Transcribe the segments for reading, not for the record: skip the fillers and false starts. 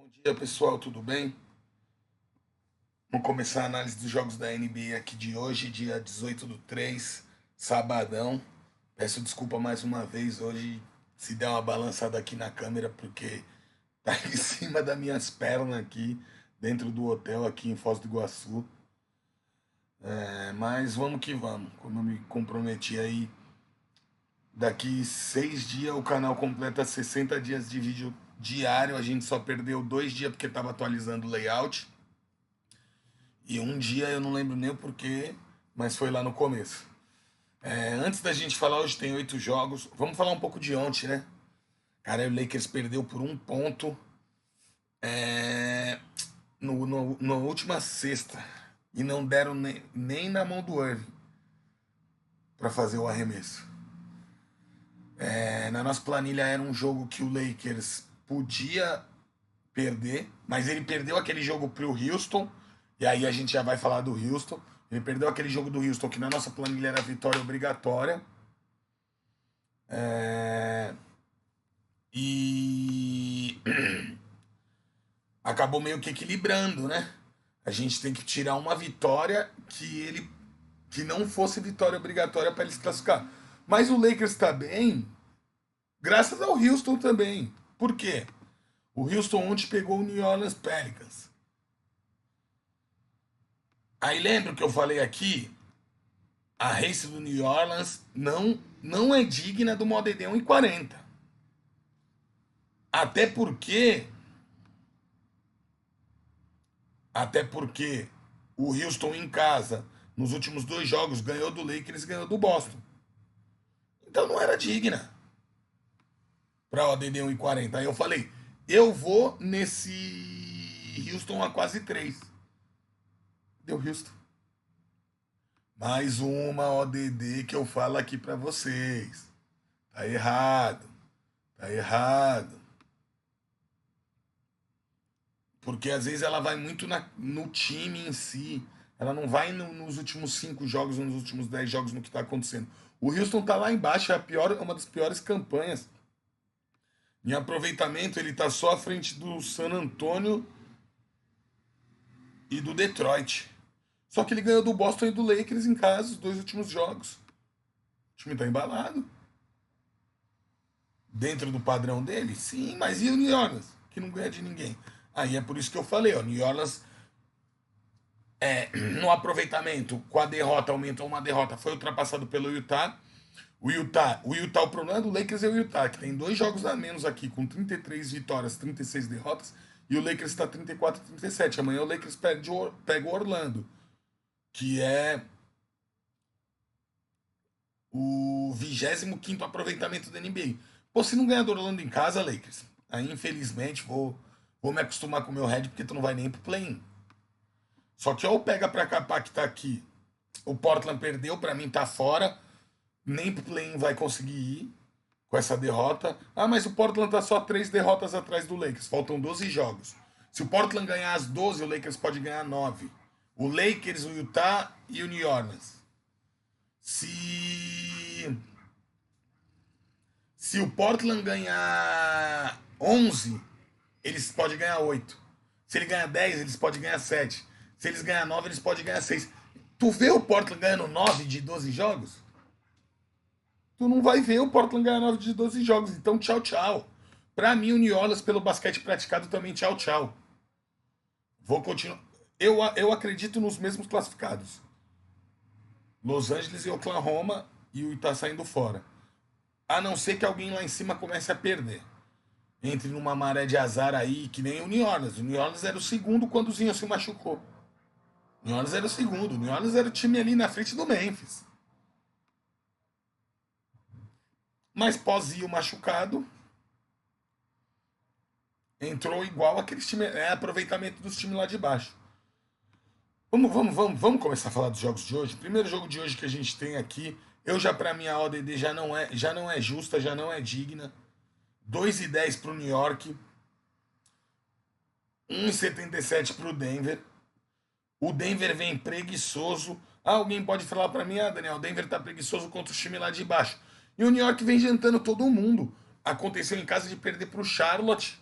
Bom dia, pessoal, tudo bem? Vamos começar a análise dos jogos da NBA aqui de hoje, dia 18/3, sabadão. Peço desculpa mais uma vez hoje se der uma balançada aqui na câmera, porque tá em cima das minhas pernas aqui, dentro do hotel aqui em Foz do Iguaçu. Mas vamos que vamos, como eu me comprometi aí, daqui 6 dias o canal completa 60 dias de vídeo diário, a gente só perdeu 2 dias porque estava atualizando o layout. E um dia eu não lembro nem o porquê, mas foi lá no começo. Antes da gente falar, hoje tem 8 jogos. Vamos falar um pouco de ontem, né? Cara, o Lakers perdeu por um ponto é, na última sexta. E não deram nem na mão do Irving para fazer o arremesso. Na nossa planilha era um jogo que o Lakers podia perder, mas ele perdeu aquele jogo pro Houston, e aí a gente já vai falar do Houston. Ele perdeu aquele jogo do Houston, que na nossa planilha era vitória obrigatória. E acabou meio que equilibrando, né? A gente tem que tirar uma vitória que não fosse vitória obrigatória para ele se classificar. Mas o Lakers está bem, graças ao Houston também. Por quê? O Houston ontem pegou o New Orleans Pelicans. Aí lembra que eu falei aqui? A race do New Orleans não é digna do ODD 1,40. Até porque Até porque o Houston em casa, nos últimos 2 jogos, ganhou do Lakers e ganhou do Boston. Então não era digna para o ADD 1,40. Aí eu falei, eu vou nesse Houston a quase 3. Deu Houston. Mais uma ODD que eu falo aqui para vocês. Tá errado. Tá errado. Porque às vezes ela vai muito no time em si. Ela não vai nos últimos 5 jogos, nos últimos 10 jogos, no que está acontecendo. O Houston tá lá embaixo, é uma das piores campanhas. Em aproveitamento, ele tá só à frente do San Antonio e do Detroit. Só que ele ganhou do Boston e do Lakers em casa, os 2 últimos jogos. O time tá embalado. Dentro do padrão dele? Sim, mas e o New Orleans? Que não ganha de ninguém. Aí é por isso que eu falei, ó, New Orleans no aproveitamento, com a derrota, aumentou uma derrota, foi ultrapassado pelo Utah. O problema do Lakers é o Utah, que tem 2 jogos a menos aqui, com 33 vitórias, 36 derrotas, e o Lakers está 34 37. Amanhã o Lakers pega o Orlando, que é o 25º aproveitamento da NBA. Pô, se não ganhar do Orlando em casa, Lakers, aí infelizmente vou me acostumar com o meu head, porque tu não vai nem pro play-in. Só que ou pega pra capar que tá aqui, o Portland perdeu, pra mim tá fora, nem pro play-in vai conseguir ir com essa derrota. Ah, mas o Portland tá só 3 derrotas atrás do Lakers, faltam 12 jogos. Se o Portland ganhar as 12, o Lakers pode ganhar 9. O Lakers, o Utah e o New Orleans. Se se o Portland ganhar 11, eles podem ganhar 8. Se ele ganhar 10, eles podem ganhar 7. Se eles ganhar 9, eles podem ganhar 6. Tu vê o Portland ganhando 9 de 12 jogos? Tu não vai ver o Portland ganhar 9 de 12 jogos. Então, tchau, tchau. Pra mim, o New Orleans, pelo basquete praticado, também tchau, tchau. Vou continuar. Eu acredito nos mesmos classificados. Los Angeles e Oklahoma, e o Utah saindo fora. A não ser que alguém lá em cima comece a perder. Entre numa maré de azar aí, que nem o New Orleans. O New Orleans era o segundo quando o Zinho se machucou. O New Orleans era o segundo. O New Orleans era o time ali na frente do Memphis. Mas pós-Zinho machucado, entrou igual aqueles times. É aproveitamento dos times lá de baixo. Vamos começar a falar dos jogos de hoje. O primeiro jogo de hoje que a gente tem aqui, pra mim a ODD já não é justa, já não é digna. 2,10 pro New York, 1,77 pro Denver. O Denver vem preguiçoso. Alguém pode falar pra mim, Daniel, o Denver tá preguiçoso contra o time lá de baixo. E o New York vem jantando todo mundo. Aconteceu em casa de perder pro Charlotte,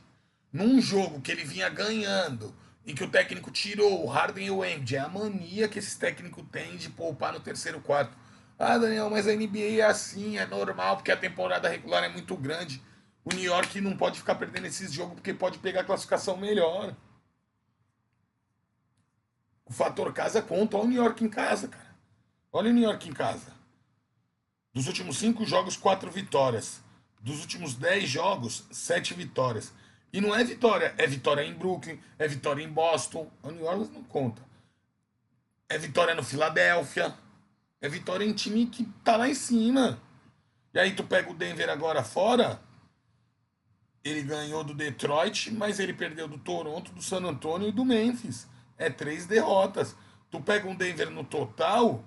num jogo que ele vinha ganhando, em que o técnico tirou o Harden e o Embiid, é a mania que esse técnico tem de poupar no terceiro quarto. Ah, Daniel, mas a NBA é assim, é normal, porque a temporada regular é muito grande. O New York não pode ficar perdendo esses jogos porque pode pegar a classificação melhor. O fator casa conta. Olha o New York em casa, cara. Olha o New York em casa. Dos últimos 5 jogos, 4 vitórias. Dos últimos 10 jogos, 7 vitórias. E não é vitória em Brooklyn, é vitória em Boston. O New Orleans não conta. É vitória no Filadélfia. É vitória em time que tá lá em cima. E aí tu pega o Denver agora fora, ele ganhou do Detroit, mas ele perdeu do Toronto, do San Antonio e do Memphis. É 3 derrotas. Tu pega um Denver no total,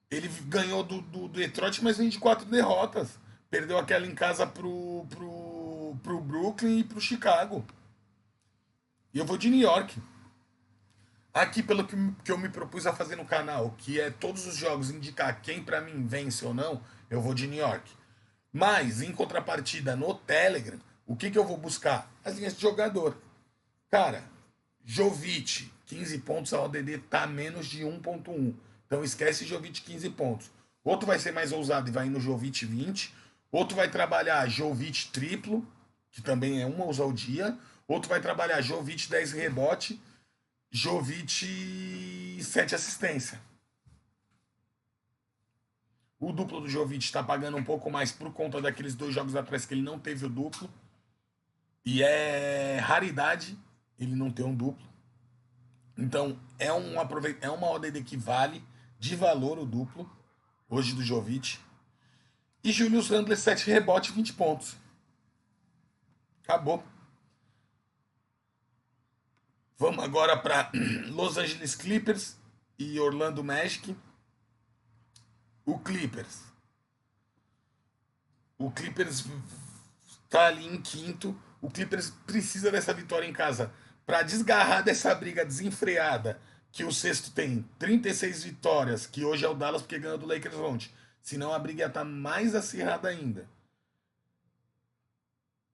ele ganhou do Detroit, mas vem de 4 derrotas. Perdeu aquela em casa pro Brooklyn e pro Chicago. E eu vou de New York. Aqui, pelo que eu me propus a fazer no canal, que é todos os jogos indicar quem pra mim vence ou não, eu vou de New York. Mas, em contrapartida, no Telegram, o que eu vou buscar? As linhas de jogador. Cara, Jovic, 15 pontos, a ODD tá menos de 1.1. Então esquece Jovic 15 pontos. Outro vai ser mais ousado e vai no Jovic 20. Outro vai trabalhar Jovic triplo, que também é uma ousadia. Outro vai trabalhar Jovic 10 rebote, Jovic 7 assistência. O duplo do Jovic está pagando um pouco mais por conta daqueles 2 jogos atrás que ele não teve o duplo. E é raridade ele não ter um duplo. Então é uma ODD que vale de valor o duplo, hoje do Jovic. E Julius Randle 7 rebote, 20 pontos. Acabou. Vamos agora para Los Angeles Clippers e Orlando Magic. O Clippers. O Clippers tá ali em quinto. O Clippers precisa dessa vitória em casa para desgarrar dessa briga desenfreada. Que o sexto tem 36 vitórias, que hoje é o Dallas porque ganhou do Lakers ontem. Senão a briga ia estar mais acirrada ainda.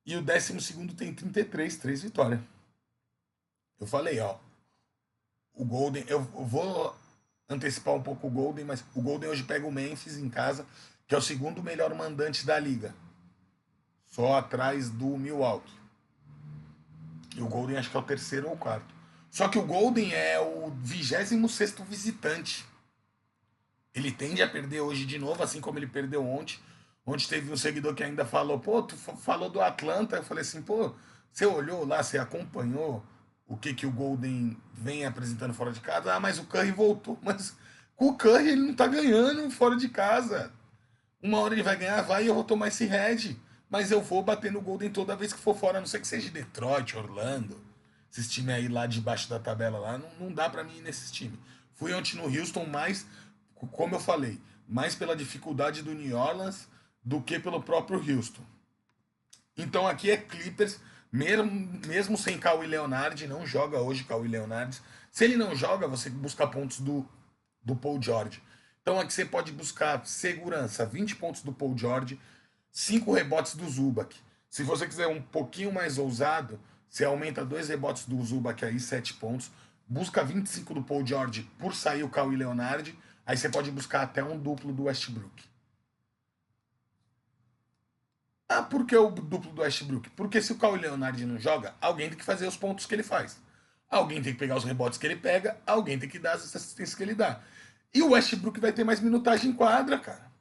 E o 12º tem 33, 3 vitórias. Eu falei, ó. O Golden, eu vou antecipar um pouco o Golden, mas o Golden hoje pega o Memphis em casa, que é o segundo melhor mandante da liga. Só atrás do Milwaukee. E o Golden acho que é o terceiro ou quarto. Só que o Golden é o 26º visitante. Ele tende a perder hoje de novo, assim como ele perdeu ontem. Ontem teve um seguidor que ainda falou, pô, tu falou do Atlanta. Eu falei assim, pô, você olhou lá, você acompanhou o que o Golden vem apresentando fora de casa? Ah, mas o Curry voltou. Mas com o Curry ele não tá ganhando fora de casa. Uma hora ele vai ganhar, vai e eu vou tomar esse head. Mas eu vou bater no Golden toda vez que for fora, a não ser que seja Detroit, Orlando. Esses times aí lá debaixo da tabela lá, não dá pra mim ir nesses times. Fui ontem no Houston, mais, como eu falei, mais pela dificuldade do New Orleans do que pelo próprio Houston. Então aqui é Clippers, mesmo sem Kawhi Leonard, não joga hoje Kawhi Leonard. Se ele não joga, você busca pontos do Paul George. Então aqui você pode buscar segurança, 20 pontos do Paul George, 5 rebotes do Zubac. Se você quiser um pouquinho mais ousado, você aumenta 2 rebotes do Zubac aí, 7 pontos. Busca 25 do Paul George por sair o Kawhi Leonard. Aí você pode buscar até um duplo do Westbrook. Ah, por que o duplo do Westbrook? Porque se o Kawhi Leonard não joga, alguém tem que fazer os pontos que ele faz. Alguém tem que pegar os rebotes que ele pega, alguém tem que dar as assistências que ele dá. E o Westbrook vai ter mais minutagem em quadra, cara.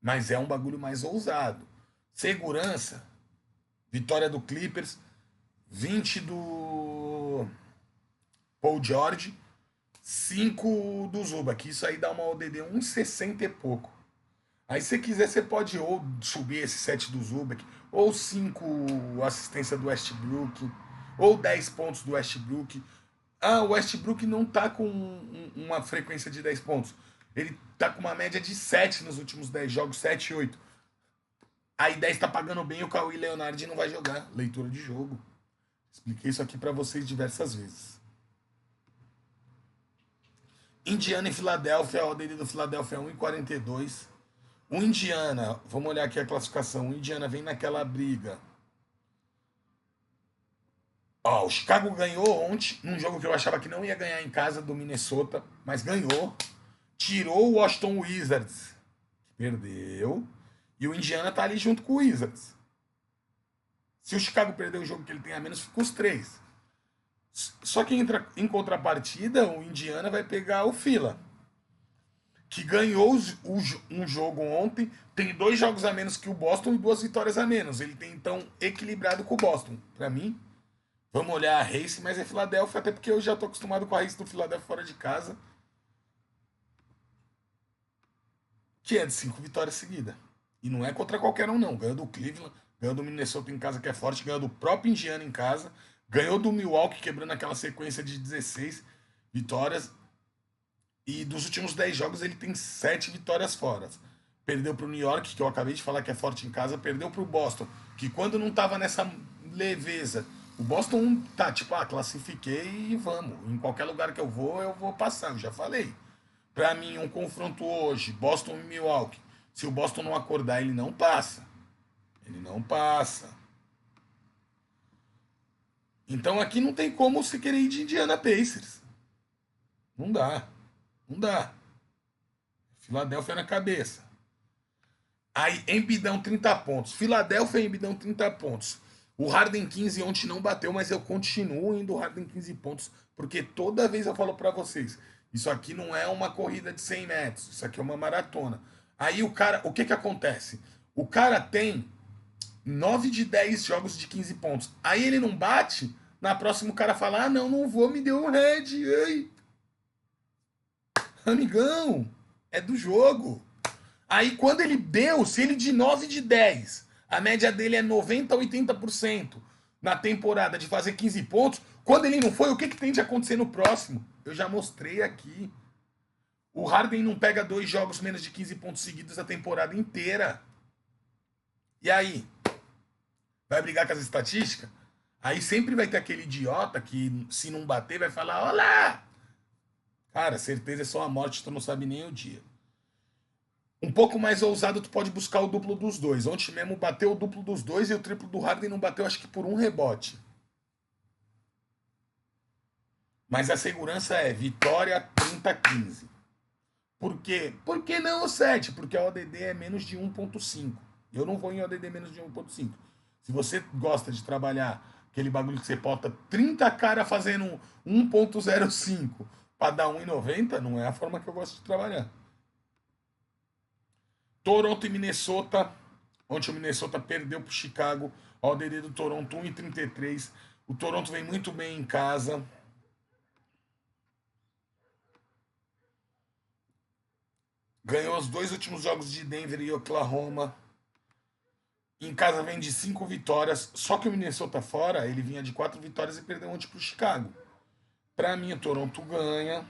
Mas é um bagulho mais ousado. Segurança. Vitória do Clippers. 20 do Paul George. 5 do Zubac. Isso aí dá uma ODD 1,60 e pouco. Aí se você quiser, você pode ou subir esse 7 do Zubac, ou 5 assistência do Westbrook, ou 10 pontos do Westbrook. Ah, o Westbrook não tá com uma frequência de 10 pontos. Ele tá com uma média de 7 nos últimos 10 jogos, 7 e 8. Aí 10 tá pagando bem, o Kawhi Leonard não vai jogar. Leitura de jogo. Expliquei isso aqui para vocês diversas vezes. Indiana e Filadélfia, a ODD do Filadélfia é 1,42. O Indiana, vamos olhar aqui a classificação. O Indiana vem naquela briga Ó, o Chicago ganhou ontem, num jogo que eu achava que não ia ganhar em casa do Minnesota, mas ganhou. Tirou o Washington Wizards, que perdeu. E o Indiana tá ali junto com o Wizards. Se o Chicago perder o jogo que ele tem a menos, fica os três. Só que em contrapartida, o Indiana vai pegar o Fila, que ganhou um jogo ontem, tem 2 jogos a menos que o Boston e 2 vitórias a menos. Ele tem então equilibrado com o Boston. Para mim, vamos olhar a race, mas é Filadélfia, até porque eu já tô acostumado com a race do Filadélfia fora de casa, que é de 5 vitórias seguidas. E não é contra qualquer um, não. Ganhou do Cleveland, ganhou do Minnesota em casa, que é forte, ganhou do próprio Indiana em casa, ganhou do Milwaukee, quebrando aquela sequência de 16 vitórias. E dos últimos 10 jogos ele tem 7 vitórias fora. Perdeu para o New York, que eu acabei de falar que é forte em casa, perdeu para o Boston, que quando não tava nessa leveza, o Boston tá tipo, classifiquei e vamos. Em qualquer lugar que eu vou passar, eu já falei. Para mim, um confronto hoje, Boston e Milwaukee. Se o Boston não acordar, ele não passa. Ele não passa. Então aqui não tem como você querer ir de Indiana Pacers. Não dá. Não dá. Filadélfia na cabeça. Aí, Embidão 30 pontos. Filadélfia, Embidão 30 pontos. O Harden 15 ontem não bateu, mas eu continuo indo Harden 15 pontos, porque toda vez eu falo para vocês, isso aqui não é uma corrida de 100 metros, isso aqui é uma maratona. Aí o cara, o que que acontece? O cara tem 9 de 10 jogos de 15 pontos. Aí ele não bate, na próxima o cara fala, não, não vou, me deu um red. Ei, amigão, é do jogo. Aí quando ele deu, se ele de 9 de 10, a média dele é 90 a 80% na temporada de fazer 15 pontos, quando ele não foi, o que, que tem de acontecer no próximo? Eu já mostrei aqui. O Harden não pega 2 jogos menos de 15 pontos seguidos a temporada inteira. E aí? Vai brigar com as estatísticas? Aí sempre vai ter aquele idiota que, se não bater, vai falar: olá! Cara, certeza é só a morte, tu não sabe nem o dia. Um pouco mais ousado, tu pode buscar o duplo dos dois. Ontem mesmo bateu o duplo dos dois e o triplo do Harden não bateu, acho que por um rebote. Mas a segurança é vitória 30-15. Por quê? Por que não o 7? Porque a ODD é menos de 1.5. Eu não vou em ODD menos de 1.5. Se você gosta de trabalhar aquele bagulho que você bota 30 cara fazendo 1.05 para dar 1,90, não é a forma que eu gosto de trabalhar. Toronto e Minnesota. Ontem o Minnesota perdeu para o Chicago. A ODD do Toronto 1,33. O Toronto vem muito bem em casa. Ganhou os 2 últimos jogos de Denver e Oklahoma. Em casa vem de 5 vitórias. Só que o Minnesota fora, ele vinha de 4 vitórias e perdeu ontem para o Chicago. Para mim, o Toronto ganha.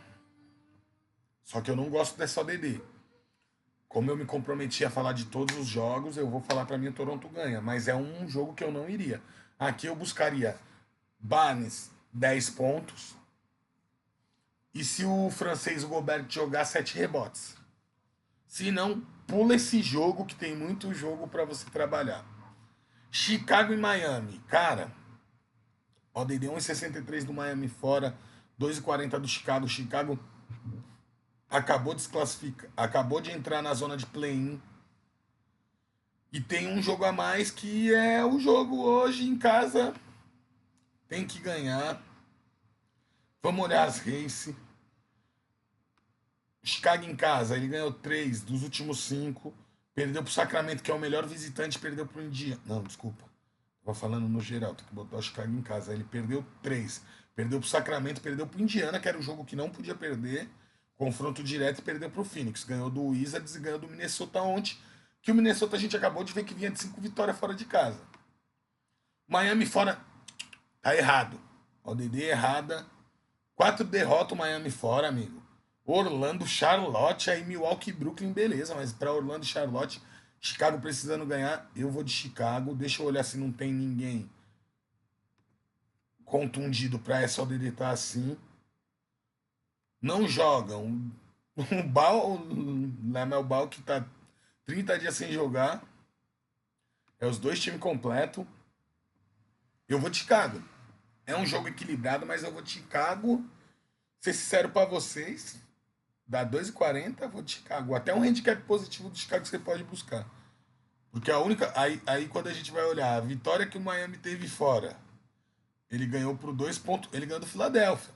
Só que eu não gosto dessa ODD. Como eu me comprometi a falar de todos os jogos, eu vou falar para mim o Toronto ganha. Mas é um jogo que eu não iria. Aqui eu buscaria Barnes 10 pontos. E se o francês o Gobert jogar 7 rebotes. Se não, pula esse jogo que tem muito jogo para você trabalhar. Chicago e Miami. Cara, ODD 1,63 do Miami fora, 2,40 do Chicago. Chicago acabou de desclassificar, acabou de entrar na zona de play-in. E tem um jogo a mais que é o jogo hoje em casa. Tem que ganhar. Vamos olhar as race. Chicago em casa, ele ganhou 3 dos últimos 5. Perdeu pro Sacramento, que é o melhor visitante, perdeu pro Indiana. Não, desculpa. Tava falando no geral, tem que botar o Chicago em casa. Ele perdeu 3. Perdeu pro Sacramento, perdeu pro Indiana, que era o jogo que não podia perder. Confronto direto e perdeu pro Phoenix. Ganhou do Wizards e ganhou do Minnesota ontem. Que o Minnesota a gente acabou de ver que vinha de 5 vitórias fora de casa. Miami fora. Tá errado. ODD errada. 4 derrotas o Miami fora, amigo. Orlando, Charlotte, aí Milwaukee e Brooklyn, beleza. Mas pra Orlando e Charlotte, Chicago precisando ganhar, eu vou de Chicago. Deixa eu olhar se não tem ninguém contundido pra essa ODD tá assim. Não jogam. O Bal, o Lamel Ball que tá 30 dias sem jogar. É os 2 times completos. Eu vou de Chicago. É um jogo equilibrado, mas eu vou de Chicago. Ser sincero pra vocês, dá 2,40, vou de Chicago. Até um handicap positivo do Chicago você pode buscar. Porque a única. Aí quando a gente vai olhar a vitória que o Miami teve fora, ele ganhou por 2 pontos. Ele ganhou do Philadelphia.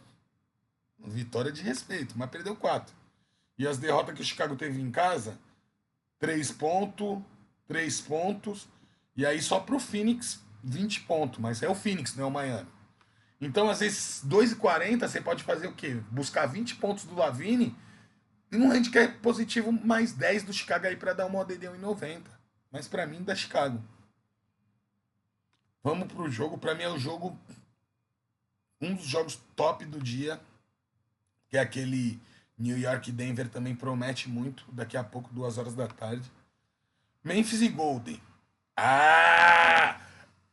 Vitória de respeito, mas perdeu 4. E as derrotas que o Chicago teve em casa, 3 pontos, 3 pontos. E aí só pro Phoenix, 20 pontos. Mas é o Phoenix, não é o Miami. Então, às vezes, 2,40 você pode fazer o quê? Buscar 20 pontos do Lavine e um handicap positivo mais 10 do Chicago aí para dar uma ODD 1,90. Mas para mim, da Chicago. Vamos pro jogo. Para mim é o jogo, um dos jogos top do dia, que é aquele New York e Denver, também promete muito. Daqui a pouco, 2 horas da tarde. Memphis e Golden. Ah!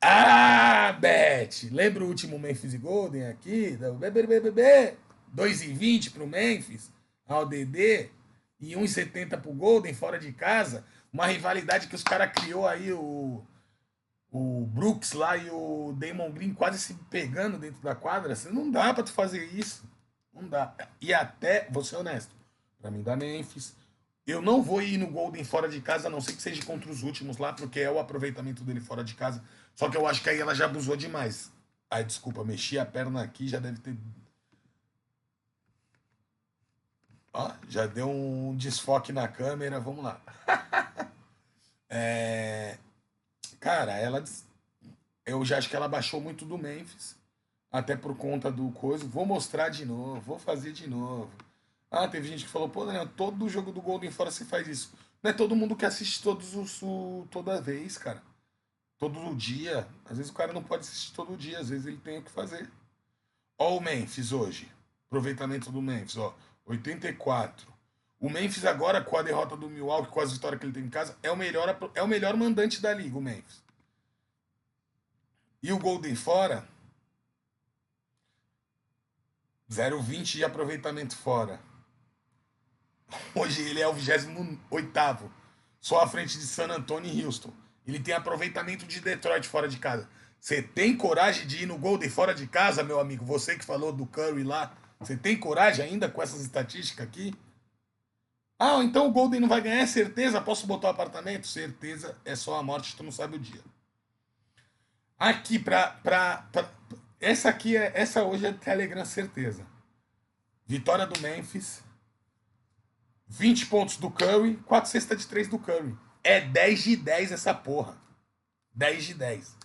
Ah, Bet! Lembra o último Memphis e Golden aqui? 2,20 pro Memphis, ao DD, e 1,70 pro Golden, fora de casa. Uma rivalidade que os caras criou aí, o Brooks lá e o Damon Green quase se pegando dentro da quadra. Assim, não dá pra tu fazer isso. Não dá. E até, vou ser honesto, pra mim dá Memphis. Eu não vou ir no Golden fora de casa, a não ser que seja contra os últimos lá, porque é o aproveitamento dele fora de casa. Só que eu acho que aí ela já abusou demais. Ai, desculpa, mexi a perna aqui, já deve ter. Ó, já deu um desfoque na câmera, vamos lá. É... Cara, eu já acho que ela baixou muito do Memphis, até por conta do coisa. Vou mostrar de novo, vou fazer de novo. Ah, teve gente que falou, pô, Daniel, todo jogo do Golden fora você faz isso. Não é todo mundo que assiste toda vez, cara. Todo dia. Às vezes o cara não pode assistir todo dia, às vezes ele tem o que fazer. Ó o Memphis hoje. Aproveitamento do Memphis, ó. 84. O Memphis agora, com a derrota do Milwaukee, com as vitórias que ele tem em casa, é o melhor mandante da liga, o Memphis. E o Golden fora, 0,20 de aproveitamento fora. Hoje ele é o 28º, só à frente de San Antonio e Houston. Ele tem aproveitamento de Detroit fora de casa. Você tem coragem de ir no Golden fora de casa, meu amigo? Você que falou do Curry lá. Você tem coragem ainda com essas estatísticas aqui? Ah, então o Golden não vai ganhar, é certeza? Posso botar o apartamento? Certeza, é só a morte, tu não sabe o dia. Aqui, essa hoje é Telegram, certeza. Vitória do Memphis. 20 pontos do Curry, 4 cestas de 3 do Curry. É 10 de 10 essa porra. 10 de 10.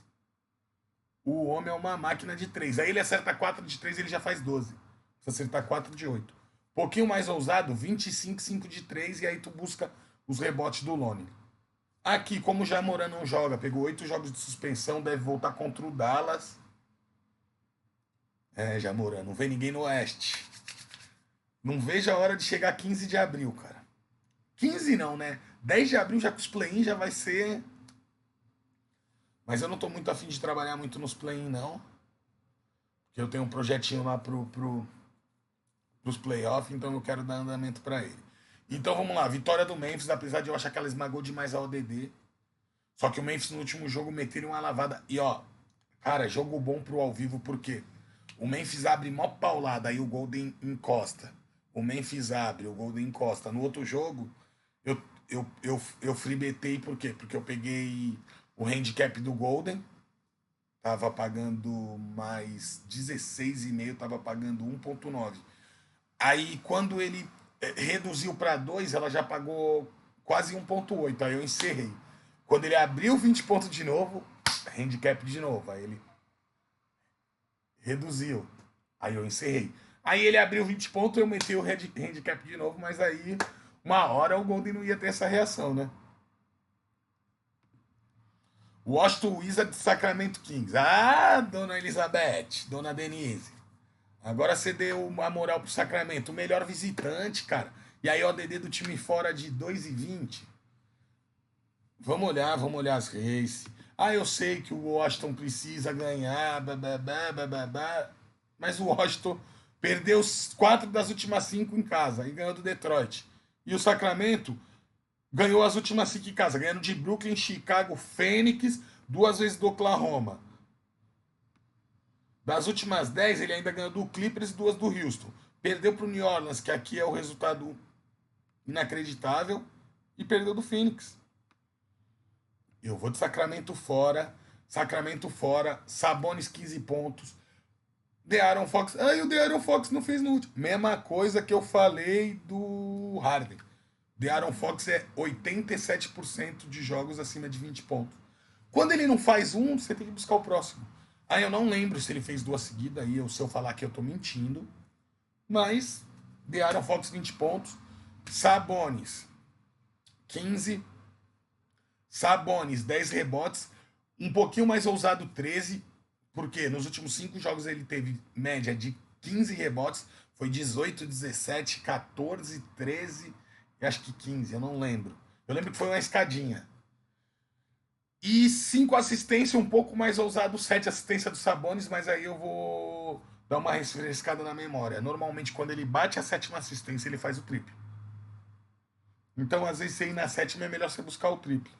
O homem é uma máquina de 3. Aí ele acerta 4 de 3, ele já faz 12. Se acertar 4 de 8. Pouquinho mais ousado, 25, 5 de 3, e aí tu busca os rebotes do Lonnie. Aqui, como o Jamoran não joga, pegou 8 jogos de suspensão, deve voltar contra o Dallas. É, Jamoran, não vem ninguém no Oeste. Não vejo a hora de chegar 15 de abril, cara. 15 não, né? 10 de abril já com os play-in já vai ser. Mas eu não tô muito afim de trabalhar muito nos play-in, não. Porque eu tenho um projetinho lá pros playoffs, então eu quero dar andamento pra ele. Então vamos lá, vitória do Memphis, apesar de eu achar que ela esmagou demais a ODD. Só que o Memphis no último jogo meteram uma lavada. E ó, cara, jogo bom pro ao vivo, por quê? O Memphis abre mó paulada, aí o Golden encosta. O Memphis abre, o Golden encosta. No outro jogo, eu freebetei por quê? Porque eu peguei o handicap do Golden, tava pagando mais 16,5, tava pagando 1,9. Aí quando ele reduziu para 2, ela já pagou quase 1,8. Aí eu encerrei. Quando ele abriu 20 pontos de novo, handicap de novo. Aí ele reduziu. Aí eu encerrei. Aí ele abriu 20 pontos, eu meti o handicap de novo, mas aí uma hora o Golden não ia ter essa reação, né? Washington Wizards de Sacramento Kings. Ah, dona Elizabeth, dona Denise. Agora você deu a moral pro Sacramento. O melhor visitante, cara. E aí o ODD do time fora de 2,20. Vamos olhar as races. Ah, eu sei que o Washington precisa ganhar, babá. Mas o Washington perdeu 4 das últimas 5 em casa e ganhou do Detroit. E o Sacramento ganhou as últimas 5 em casa, ganhando de Brooklyn, Chicago, Phoenix, 2 vezes do Oklahoma. Das últimas 10, ele ainda ganhou do Clippers e 2 do Houston. Perdeu para o New Orleans, que aqui é o resultado inacreditável, e perdeu do Phoenix. Eu vou de Sacramento fora. Sacramento fora. Sabonis 15 pontos. De'Aaron Fox. Ah, e o De'Aaron Fox não fez no último. Mesma coisa que eu falei do Harden. De'Aaron Fox é 87% de jogos acima de 20 pontos. Quando ele não faz um, você tem que buscar o próximo. Aí eu não lembro se ele fez 2 seguidas. Aí se eu falar que eu tô mentindo. Mas De'Aaron Fox 20 pontos. Sabonis 15. Sabonis 10 rebotes. Um pouquinho mais ousado 13. Porque nos últimos 5 jogos ele teve média de 15 rebotes. Foi 18, 17, 14, 13 e acho que 15, eu não lembro. Eu lembro que foi uma escadinha. E 5 assistências, um pouco mais ousado, 7 assistências do Sabonis, mas aí eu vou dar uma refrescada na memória. Normalmente, quando ele bate a 7ª assistência, ele faz o triplo. Então, às vezes, você ir na 7ª é melhor você buscar o triplo.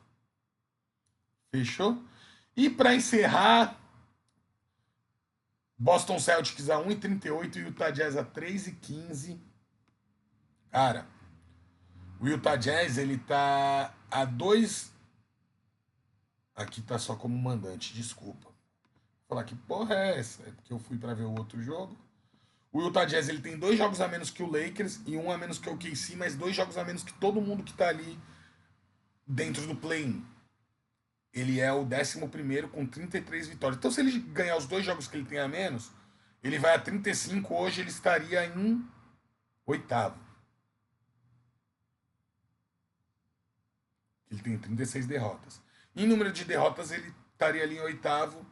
Fechou? E para encerrar, Boston Celtics a 1,38 e Utah Jazz a 3,15. Cara, o Utah Jazz, ele tá a 2. Aqui tá só como mandante, desculpa. Vou falar que porra é essa? É porque eu fui para ver o outro jogo. O Utah Jazz, ele tem 2 jogos a menos que o Lakers e 1 a menos que o KC, mas 2 jogos a menos que todo mundo que tá ali dentro do play-in. Ele é o 11º com 33 vitórias. Então, se ele ganhar os 2 jogos que ele tem a menos, ele vai a 35. Hoje ele estaria em 8º. Ele tem 36 derrotas. Em número de derrotas, ele estaria ali em 8º,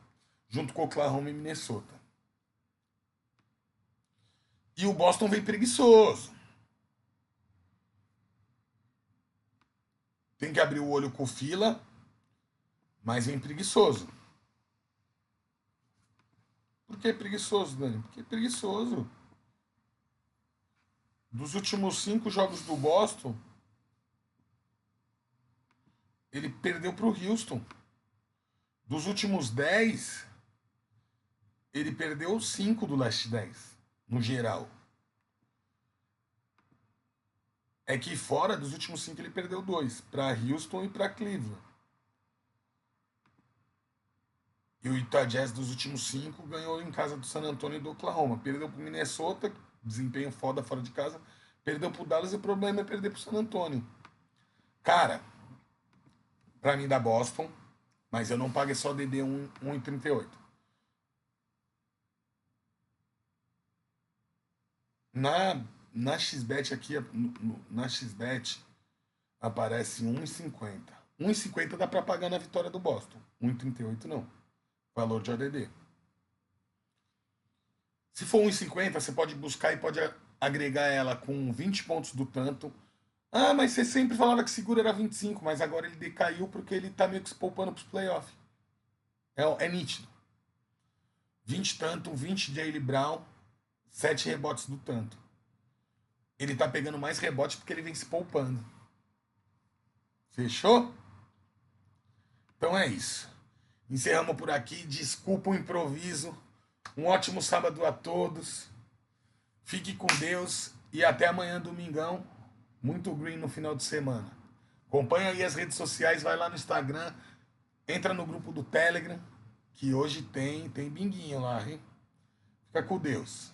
junto com Oklahoma e Minnesota. E o Boston vem preguiçoso. Tem que abrir o olho com fila, mas vem preguiçoso. Por que preguiçoso, Dani? Porque preguiçoso. Dos últimos 5 jogos do Boston, ele perdeu para o Houston. Dos últimos 10, ele perdeu 5 do last 10, no geral. É que fora dos últimos 5 ele perdeu 2, para Houston e para Cleveland. E o Utah Jazz dos últimos 5 ganhou em casa do San Antonio e do Oklahoma. Perdeu para o Minnesota, desempenho foda fora de casa. Perdeu para o Dallas e o problema é perder para o San Antonio. Cara, para mim dá Boston, mas eu não paguei só DD 1,38. Na XBET aqui, na XBET, aparece 1,50. 1,50 dá para pagar na vitória do Boston. 1,38 não. Valor de ODD. Se for 1,50, você pode buscar e pode agregar ela com 20 pontos do tanto. Ah, mas você sempre falava que seguro era 25, mas agora ele decaiu porque ele tá meio que se poupando pros playoffs. É nítido. 20 tanto, 20 de Jaylen Brown, 7 rebotes do tanto. Ele tá pegando mais rebote porque ele vem se poupando. Fechou? Então é isso. Encerramos por aqui. Desculpa o improviso. Um ótimo sábado a todos. Fique com Deus e até amanhã, domingão. Muito green no final de semana. Acompanha aí as redes sociais, vai lá no Instagram, entra no grupo do Telegram, que hoje tem binguinho lá, hein? Fica com Deus.